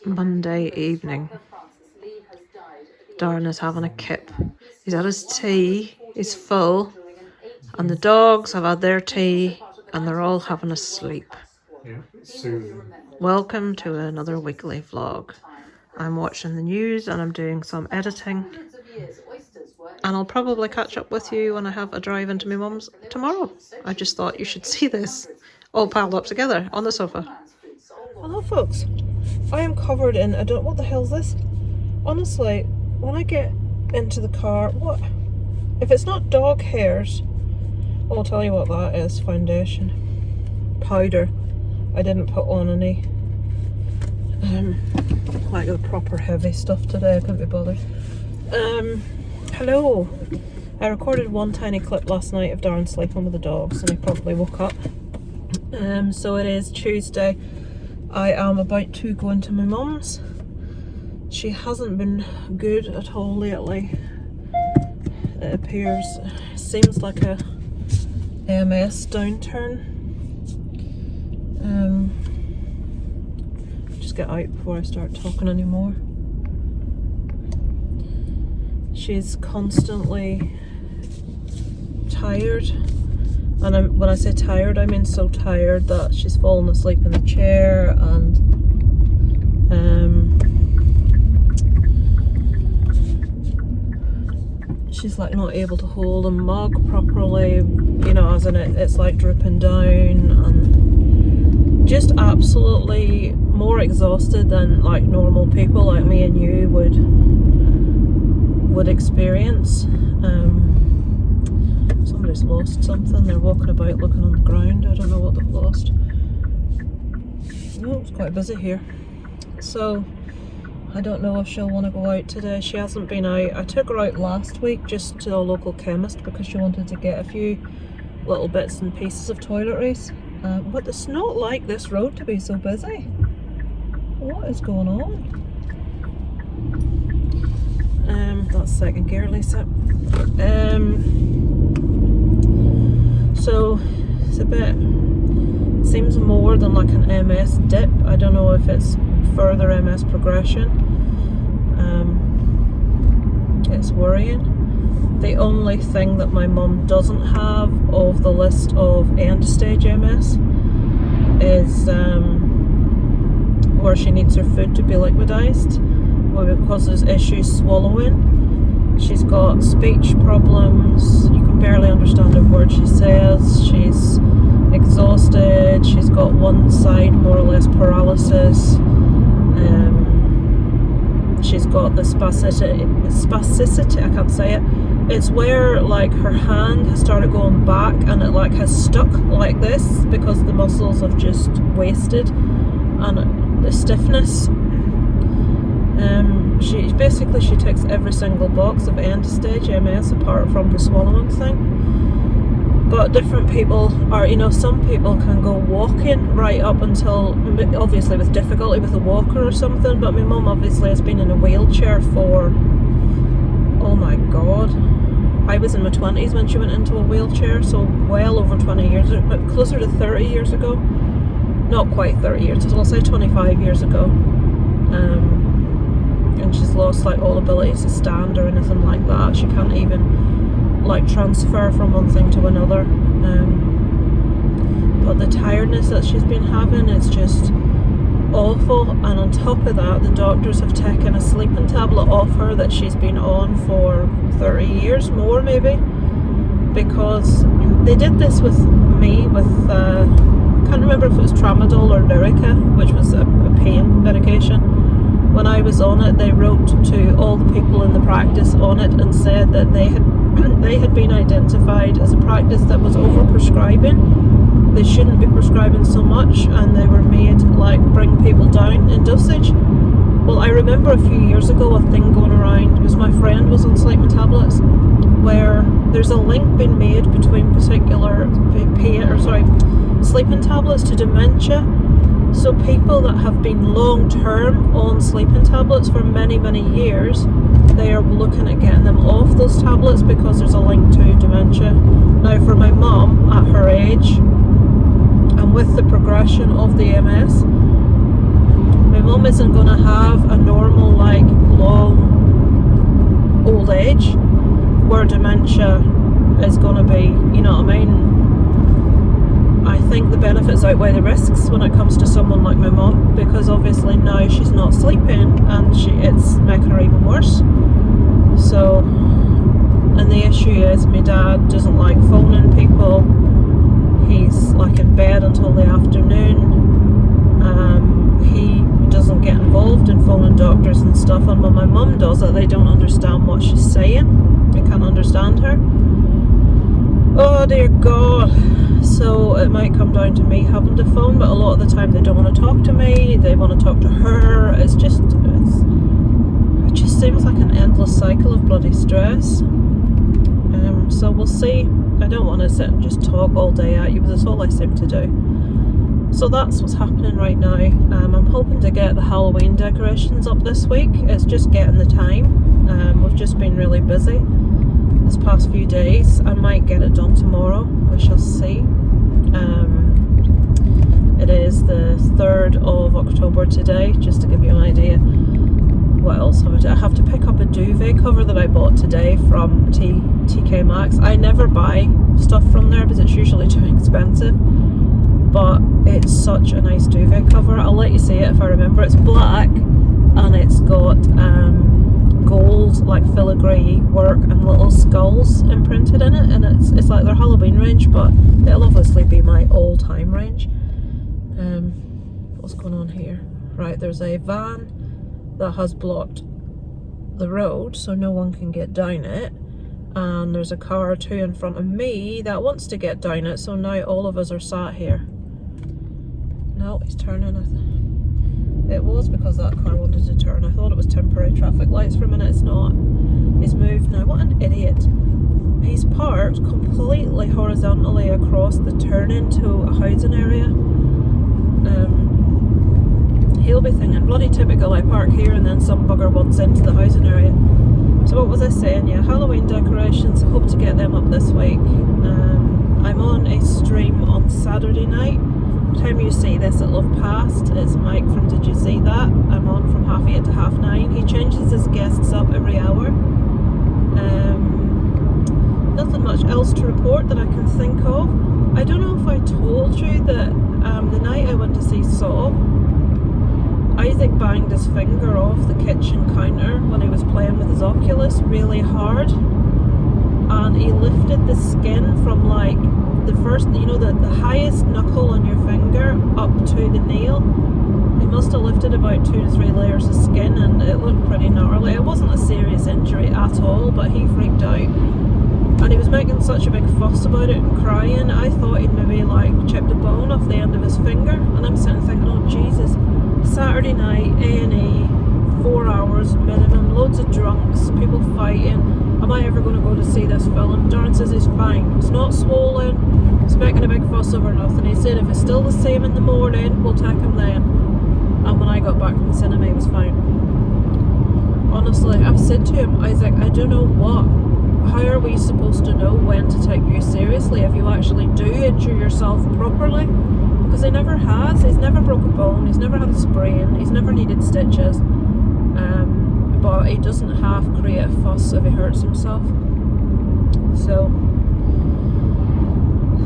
Monday evening. Darren is having a kip. He's had his tea, he's full, and the dogs have had their tea, and they're all having a sleep. Yeah, soothing. Welcome to another weekly vlog. I'm watching the news and I'm doing some editing. And I'll probably catch up with you when I have a drive into my mum's tomorrow. I just thought you should see this all piled up together on the sofa. Hello folks, I am covered in, what the hell is this? Honestly, when I get into the car, what? If it's not dog hairs, I'll tell you what that is. Foundation. Powder. I didn't put on any like the proper heavy stuff today, I couldn't be bothered. Hello. I recorded one tiny clip last night of Darren sleeping with the dogs and he promptly woke up. So it is Tuesday. I am about to go into my mum's. She hasn't been good at all lately. It appears, seems like a MS downturn. Just get out before I start talking anymore. She's constantly tired, and when I say tired, I mean so tired that she's fallen asleep in the chair, and she's like not able to hold a mug properly, you know, as in it's like dripping down, and just absolutely more exhausted than like normal people like me and you would experience. Somebody's lost something. They're walking about looking on the ground. I don't know what they've lost. Oh, it's quite busy here. So I don't know if she'll want to go out today. She hasn't been out. I took her out last week just to a local chemist because she wanted to get a few little bits and pieces of toiletries. But it's not like this road to be so busy. What is going on? That's second gear, Lisa. So it's a bit, seems more than like an MS dip. I don't know if it's further MS progression. It's worrying. The only thing that my mum doesn't have of the list of end stage MS is where she needs her food to be liquidized, because there's issues swallowing. She's got speech problems. You can barely understand a word she says. She's exhausted. She's got one side more or less paralysis. She's got the spasticity, I can't say it. It's where like her hand has started going back and it like has stuck like this because the muscles have just wasted, and the stiffness. She ticks every single box of end stage MS apart from the swallowing thing. But different people are, you know, some people can go walking right up until, obviously with difficulty with a walker or something, but my mum obviously has been in a wheelchair for, oh my god, I was in my 20s when she went into a wheelchair, so well over 20 years, closer to 30 years ago. Not quite 30 years, I'll say 25 years ago. And she's lost like all ability to stand or anything like that. She can't even like transfer from one thing to another. But the tiredness that she's been having is just awful, and on top of that the doctors have taken a sleeping tablet off her that she's been on for 30 years more maybe, because they did this with me with I can't remember if it was tramadol or Lyrica, which was a pain medication. When I was on it, they wrote to all the people in the practice on it and said that they had been identified as a practice that was over-prescribing. They shouldn't be prescribing so much, and they were made like bring people down in dosage. Well, I remember a few years ago a thing going around, because my friend was on sleeping tablets, where there's a link being made between particular sleeping tablets to dementia. So people that have been long-term on sleeping tablets for many, many years, they are looking at getting them off those tablets because there's a link to dementia. Now for my mum, at her age, and with the progression of the MS, my mum her dementia is going to be, you know what I mean? I think the benefits outweigh the risks when it comes to someone like my mum, because obviously now she's not sleeping and it's making her even worse. So, and the issue is my dad doesn't like phoning people. He's like in bed until the afternoon. He doesn't get involved in phoning doctors and stuff, and when my mum does it, they don't understand what she's saying. They can't understand her. Oh dear God. So it might come down to me having to phone, but a lot of the time they don't want to talk to me, they want to talk to her. It just seems like an endless cycle of bloody stress. So we'll see. I don't want to sit and just talk all day at you, but that's all I seem to do. So that's what's happening right now. I'm hoping to get the Halloween decorations up this week. It's just getting the time. We've just been really busy this past few days. I might get it done tomorrow, we shall see. It is the 3rd of October today, just to give you an idea. What else have I done? I have to pick up a duvet cover that I bought today from TK Maxx. I never buy stuff from there because it's usually too expensive, but it's such a nice duvet cover. I'll let you see it if I remember. It's black and it's got gold like filigree work and little skulls imprinted in it, and it's like their Halloween range, but it'll obviously be my all-time range. What's going on here? Right, there's a van that has blocked the road so no one can get down it, and there's a car or two in front of me that wants to get down it, so now all of us are sat here. No, he's turning. It was because that car wanted to turn. I thought it was temporary traffic lights for a minute. It's not. He's moved now. What an idiot. He's parked completely horizontally across the turn into a housing area. He'll be thinking, bloody typical, I park here and then some bugger wants into the housing area. So what was I saying? Yeah, Halloween decorations. I hope to get them up this week. I'm on a stream on Saturday night. By the time you see this, it'll have passed. It's Mike from Did You See That? I'm on from 8:30 to 9:30. He changes his guests up every hour. Nothing much else to report that I can think of. I don't know if I told you that the night I went to see Saw, Isaac banged his finger off the kitchen counter when he was playing with his Oculus really hard, and he lifted the skin from like the first, you know, the highest knuckle on your finger up to the nail. He must have lifted about 2 to 3 layers of skin, and it looked pretty gnarly. It wasn't a serious injury at all, but he freaked out. And he was making such a big fuss about it and crying. I thought he'd maybe like chipped a bone off the end of his finger, and I'm sitting thinking, oh Jesus, Saturday night, A&E, 4 hours minimum, loads of drunks, people fighting. Am I ever going to go to see this film? Darren says he's fine. It's not swollen. He's making a big fuss over nothing. He said if it's still the same in the morning, we'll take him then. And when I got back from the cinema, he was fine. Honestly, I've said to him, Isaac, I don't know what. How are we supposed to know when to take you seriously if you actually do injure yourself properly? Because he never has. He's never broke a bone. He's never had a sprain. He's never needed stitches. But he doesn't half create a fuss if he hurts himself. So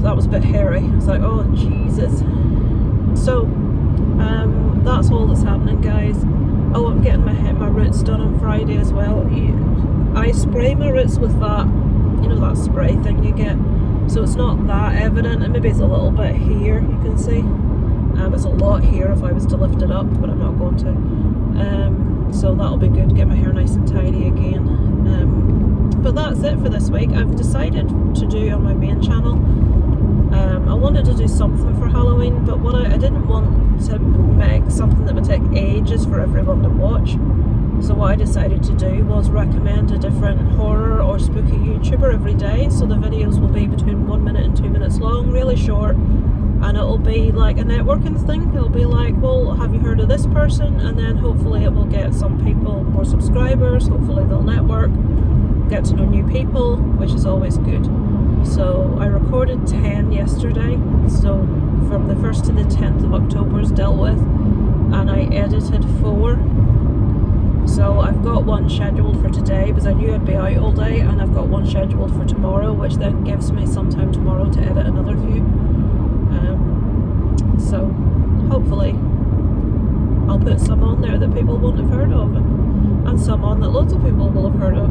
that was a bit hairy. I was like, oh Jesus. So that's all that's happening, guys. Oh, I'm getting my roots done on Friday as well. I spray my roots with that, you know, that spray thing you get, so it's not that evident, and maybe it's a little bit here, you can see. It's a lot here if I was to lift it up, but I'm not going to. So that'll be good, get my hair nice and tidy again. But that's it for this week. I've decided to do on my main channel, I wanted to do something for Halloween, but what I didn't want to make something that would take ages for everyone to watch. So what I decided to do was recommend a different horror or spooky YouTuber every day. So the videos will be between 1 minute and 2 minutes long, really short, and it'll be like a networking thing. It'll be like, well, have you heard of this person? And then hopefully it will get some people more subscribers, hopefully they'll network, get to know new people, which is always good. So I recorded 10 yesterday, so from the 1st to the 10th of October is dealt with, and I edited 4. So I've got one scheduled for today because I knew I'd be out all day, and I've got one scheduled for tomorrow, which then gives me some time tomorrow to edit another few. So hopefully I'll put some on there that people won't have heard of, and some on that loads of people will have heard of.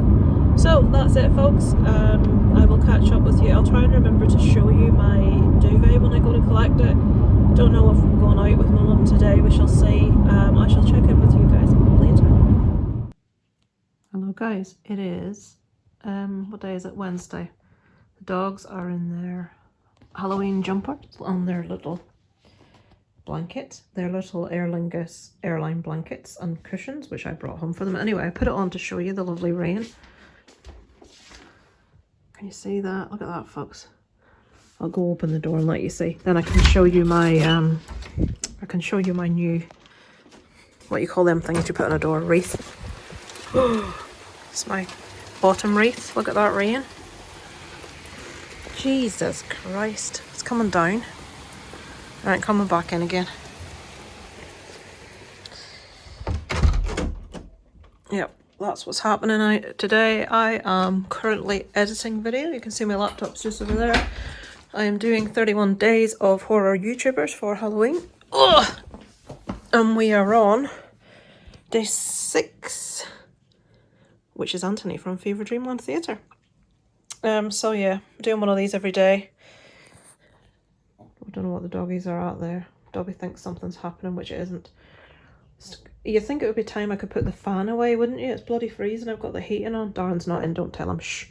So that's it, folks. I will catch up with you. I'll try and remember to show you my duvet when I go to collect it. Don't know if I'm going out with my mum today, we shall see. I shall check in with you guys later. Hello guys, it is, what day is it? Wednesday. The dogs are in their Halloween jumpers on their little blanket, their little airline blankets and cushions, which I brought home for them. Anyway, I put it on to show you the lovely rain. Can you see that? Look at that, folks. I'll go open the door and let you see. Then I can show you my new, what you call them things you put on a door, wreath. It's my autumn wreath. Look at that rain. Jesus Christ. It's coming down. Alright, coming back in again. Yep, that's what's happening today. I am currently editing video. You can see my laptop's just over there. I am doing 31 days of horror YouTubers for Halloween. Ugh! And we are on day 6, which is Anthony from Fever Dreamland Theatre. So yeah, doing one of these every day. I don't know what the doggies are out there. Doggy thinks something's happening, which it isn't. You think it would be time I could put the fan away, wouldn't you? It's bloody freezing. I've got the heating on. Darren's not in, don't tell him. Shh.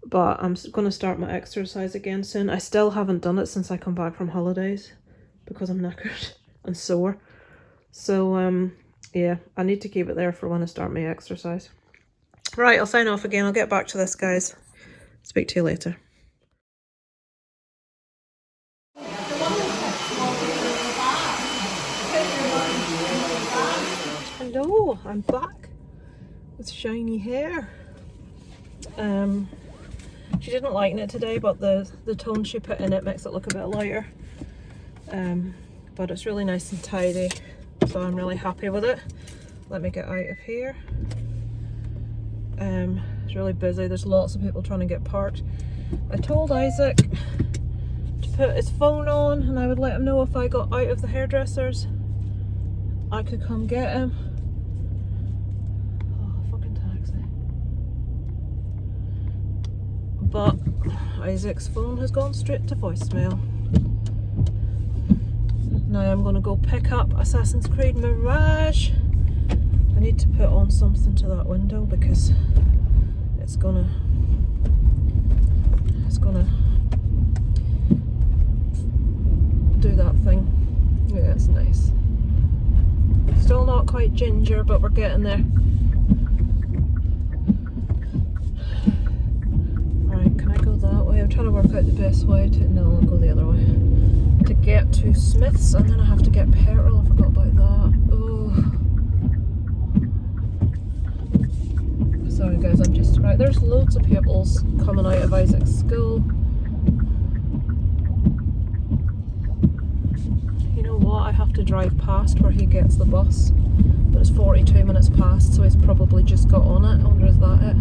But I'm going to start my exercise again soon. I still haven't done it since I come back from holidays because I'm knackered and sore. So, yeah, I need to keep it there for when I start my exercise. Right, I'll sign off again. I'll get back to this, guys. Speak to you later. Hello, I'm back with shiny hair. She didn't like it today, but the tone she put in it makes it look a bit lighter. But it's really nice and tidy, so I'm really happy with it. Let me get out of here. It's really busy. There's lots of people trying to get parked. I told Isaac to put his phone on, and I would let him know if I got out of the hairdressers. I could come get him. But Isaac's phone has gone straight to voicemail. Now I'm going to go pick up Assassin's Creed Mirage. I need to put on something to that window because it's gonna do that thing. Yeah, it's nice. Still not quite ginger, but we're getting there. I'm trying to work out the best way to, no, I'll go the other way, to get to Smith's, and then I have to get petrol. I forgot about that. Oh, sorry guys, I'm just, right, there's loads of pupils coming out of Isaac's school. You know what, I have to drive past where he gets the bus, but it's 42 minutes past, so he's probably just got on it. I wonder, is that it?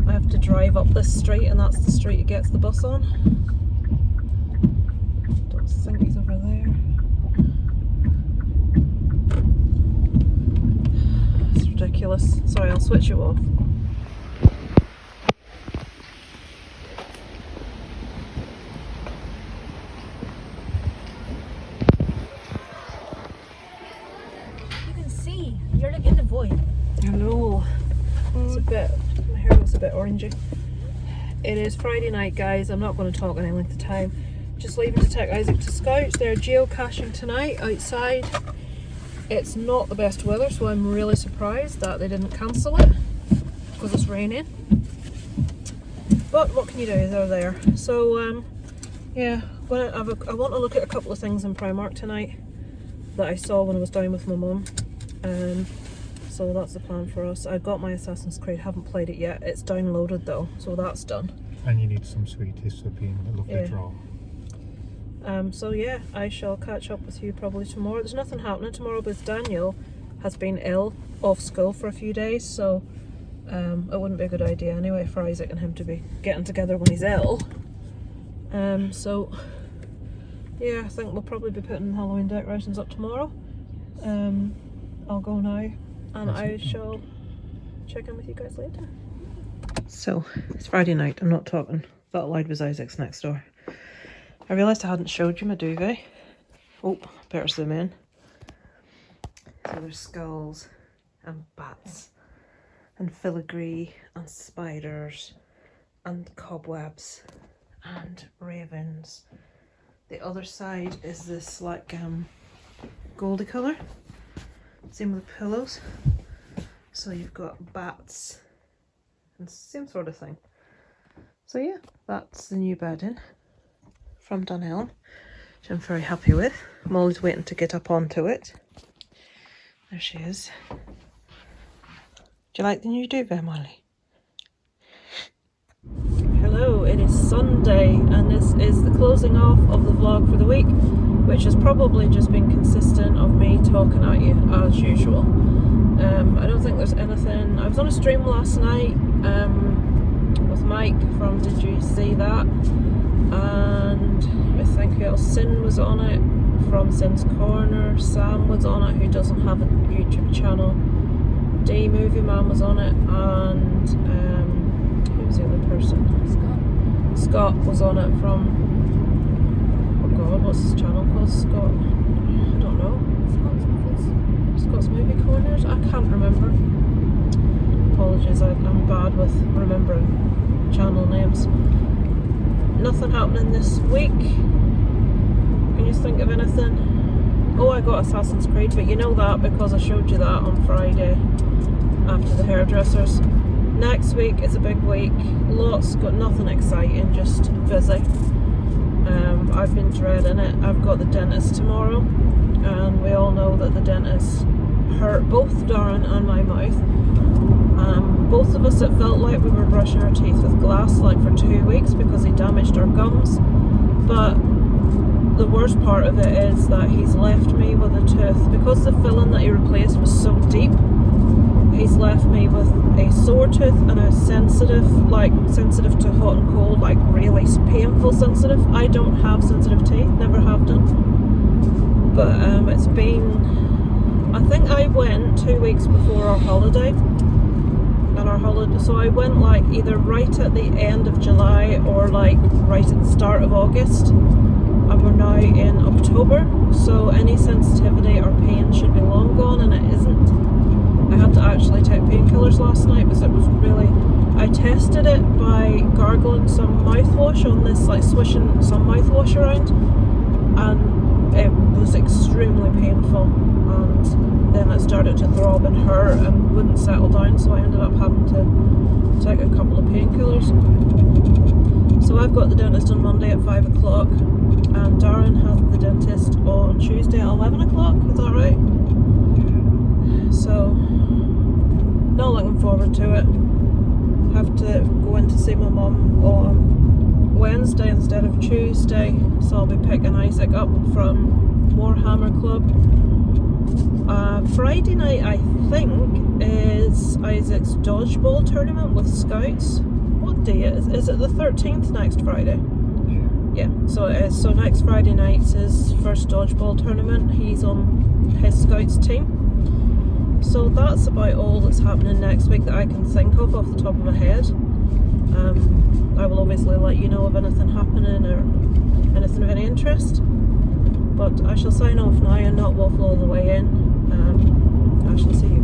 I have to drive up this street, and that's the street he gets the bus on. Don't think he's over there. It's ridiculous. Sorry, I'll switch you off. You can see, you're like in the void. Hello. It's a bit, my hair was a bit orangey. It is Friday night, guys. I'm not going to talk any length of time. Just leaving to take Isaac to Scouts. They're geocaching tonight outside. It's not the best weather, so I'm really surprised that they didn't cancel it because it's raining. But what can you do? They're there. So yeah, I want to look at a couple of things in Primark tonight that I saw when I was down with my mum. So that's the plan for us. I got my Assassin's Creed, haven't played it yet. It's downloaded though, so that's done. And you need some sweeties to be in the lovely draw. So yeah, I shall catch up with you probably tomorrow. There's nothing happening tomorrow because Daniel has been ill off school for a few days, so it wouldn't be a good idea anyway for Isaac and him to be getting together when he's ill. So yeah, I think we'll probably be putting Halloween decorations up tomorrow. I'll go now and I shall check in with you guys later. So it's Friday night, I'm not talking. That loud was Isaac's next door. I realised I hadn't showed you my duvet. Oh, better zoom in. So there's skulls and bats and filigree and spiders and cobwebs and ravens. The other side is this like goldy colour. Same with the pillows. So you've got bats and same sort of thing. So yeah, that's the new bedding from Dunelm, which I'm very happy with. I'm always waiting to get up onto it. There she is. Do you like the new duvet, Molly? Hello, it is Sunday and this is the closing off of the vlog for the week, which has probably just been consistent of me talking at you as usual. I don't think there's anything. I was on a stream last night with Mike from Did You See That? And I think who else? Sin was on it from Sin's Corner. Sam was on it, who doesn't have a YouTube channel. D Movie Man was on it, and who was the other person? Scott was on it from, oh god, what's his channel called? Scott, I don't know. Scott's Movie Corners? I can't remember. Apologies, I'm bad with remembering channel names. Nothing happening this week. Can you think of anything? Oh, I got Assassin's Creed, but you know that because I showed you that on Friday after the Hairdressers. Next week is a big week. Got nothing exciting, just busy. I've been dreading it. I've got the dentist tomorrow, and we all know that the dentist hurt both Darren and my mouth. Both of us, it felt like we were brushing our teeth with glass like for 2 weeks because he damaged our gums. But the worst part of it is that he's left me with a tooth, because the filling that he replaced was so deep, he's left me with a sore tooth and a sensitive to hot and cold, like really painful sensitive. I don't have sensitive teeth, never have done. But it's been, I think I went 2 weeks before our holiday. So I went like either right at the end of July or like right at the start of August, and we're now in October, so any sensitivity or pain should be long gone, and it isn't. I had to actually take painkillers last night because it was really, I tested it by gargling some mouthwash on this, like swishing some mouthwash around, and it was extremely painful, and then it started to throb and hurt and wouldn't settle down, so I ended up having to take a couple of painkillers. So I've got the dentist on Monday at 5 o'clock, and Darren has the dentist on Tuesday at 11 o'clock, is that right? So, not looking forward to it. Have to go in to see my mum on Wednesday instead of Tuesday, so I'll be picking Isaac up from Warhammer Club. Friday night, I think, is Isaac's dodgeball tournament with Scouts. What day is it the 13th next Friday? Yeah, so it is. So next Friday night's his first dodgeball tournament. He's on his Scouts team. So that's about all that's happening next week that I can think of off the top of my head. I will obviously let you know of anything happening or anything of any interest. But I shall sign off now and not waffle all the way in. I shall see you